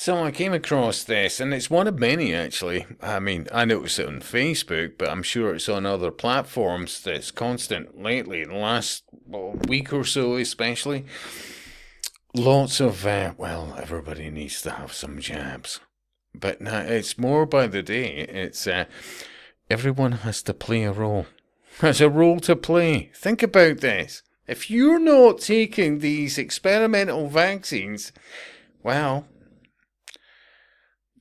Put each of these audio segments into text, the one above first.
So I came across this, and it's one of many actually. I mean, I noticed it on Facebook, but I'm sure it's on other platforms that's constant lately, the last week or so especially. Lots of, well, everybody needs to have some jabs. But now it's more by the day. It's everyone has to play a role. Has a role to play. Think about this. If you're not taking these experimental vaccines, well,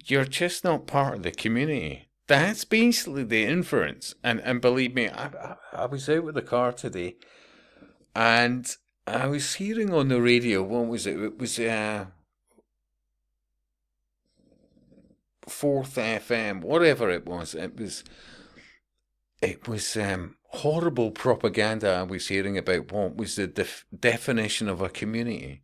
you're just not part of the community. That's basically the inference. And believe me, I was out with the car today and I was hearing on the radio, what was it? It was 4th FM, whatever it was. It was horrible propaganda I was hearing about what was the definition of a community.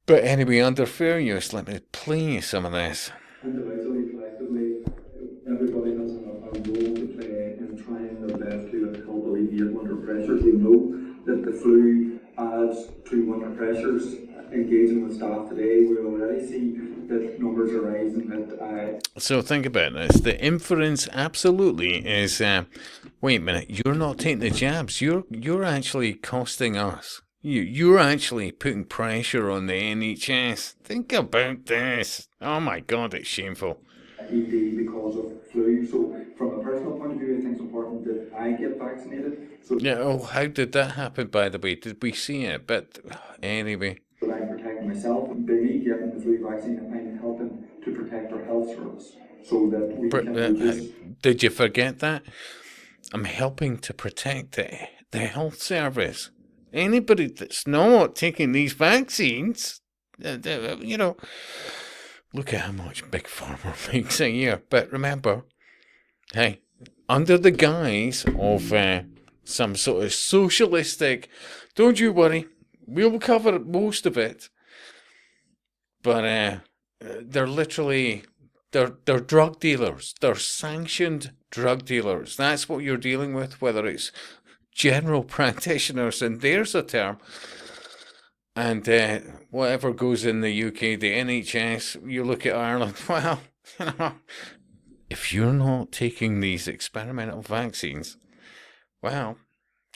But anyway, under fair use, let me play some of this. Individually, collectively, everybody has a role to play in trying their best to help alleviate winter pressures. We know that the flu adds to winter pressures. Engaging with staff today, we already see that numbers are rising. So think about this. The inference absolutely is, wait a minute, you're not taking the jabs. You're actually costing us. You're actually putting pressure on the NHS. Think about this. Oh my God, it's shameful. ED because of flu. So from a personal point of view, I think it's important that I get vaccinated. So Yeah. Oh, how did that happen? By the way, did we see it? But anyway. that I'm protecting myself. By me getting the flu vaccine, I'm helping to protect our health service so that we can reduce. Did you forget that? I'm helping to protect the health service. Anybody that's not taking these vaccines, you know, look at how much Big Pharma makes a year. But remember, hey, under the guise of some sort of socialistic, don't you worry, we'll cover most of it. But they're literally, they're drug dealers. They're sanctioned drug dealers. That's what you're dealing with, whether it's general practitioners, and there's a term, and whatever goes in the UK, the NHS, you look at Ireland, well, you know, if you're not taking these experimental vaccines, well,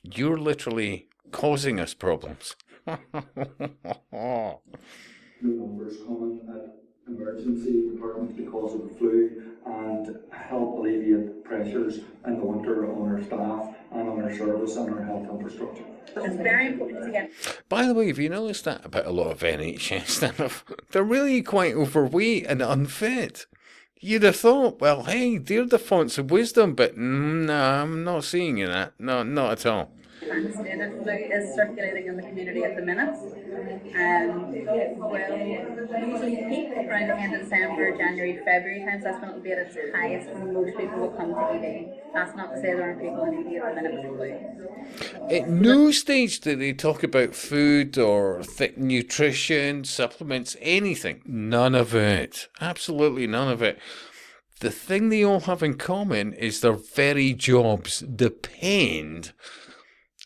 you're literally causing us problems. Numbers coming at emergency departments because of the flu and help alleviate pressures in the winter on our staff and on our service and our health infrastructure. It's very important to get. By the way, have you noticed that about a lot of NHS staff? They're really quite overweight and unfit. You'd have thought, well, hey, they're the fonts of wisdom, but no, I'm not seeing that. No, not at all. Standard flu is circulating in the community at the minute. It will usually peak around the end of December, January, February times. That's when it will be at its highest and most people will come to ED. That's not to say there aren't people in ED at the minute with flu. At no stage do they talk about food or thick nutrition, supplements, anything. None of it. Absolutely none of it. The thing they all have in common is their very jobs depend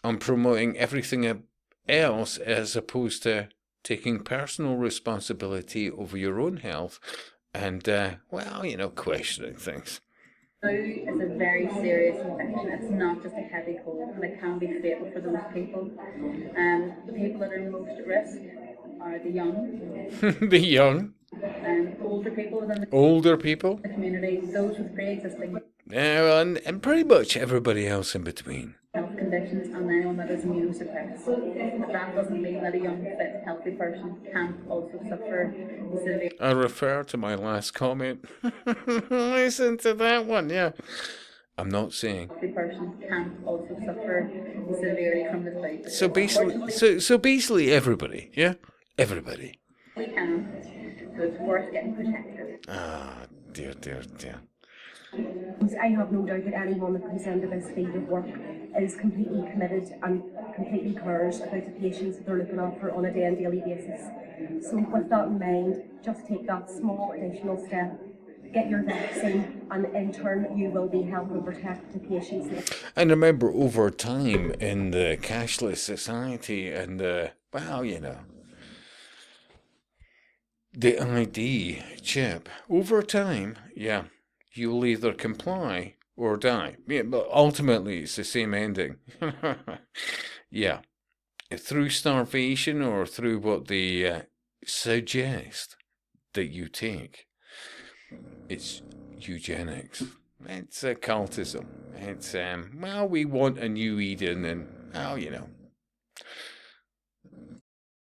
on promoting everything else as opposed to taking personal responsibility over your own health and, well, you know, questioning things. Flu is a very serious infection. It's not just a heavy cold, and it can be fatal for those people. The people that are most at risk are the young. The young. Older Older people within people. the community, those with pre-existing Yeah, and pretty much everybody else in between. health conditions, and anyone that is immunosuppressed. But that doesn't mean that a young, fit, healthy person can't also suffer severe. I refer to my last comment. Listen to that one, yeah. I'm not saying. Healthy person can't also suffer severely from the flu. So basically everybody, yeah? Everybody. We can. So it's worth getting protected. Ah, dear, dear, dear. I have no doubt that anyone that comes into this field of work is completely committed and completely cares about the patients that they're looking after on a day and daily basis. So with that in mind, just take that small additional step, get your vaccine, and in turn you will be helping protect the patients. And remember, over time in the cashless society and, well, you know, the ID chip, over time, yeah, you'll either comply or die. Yeah, but ultimately it's the same ending. Yeah, through starvation or through what they suggest that you take. It's eugenics. It's cultism. It's well, we want a new Eden, and well,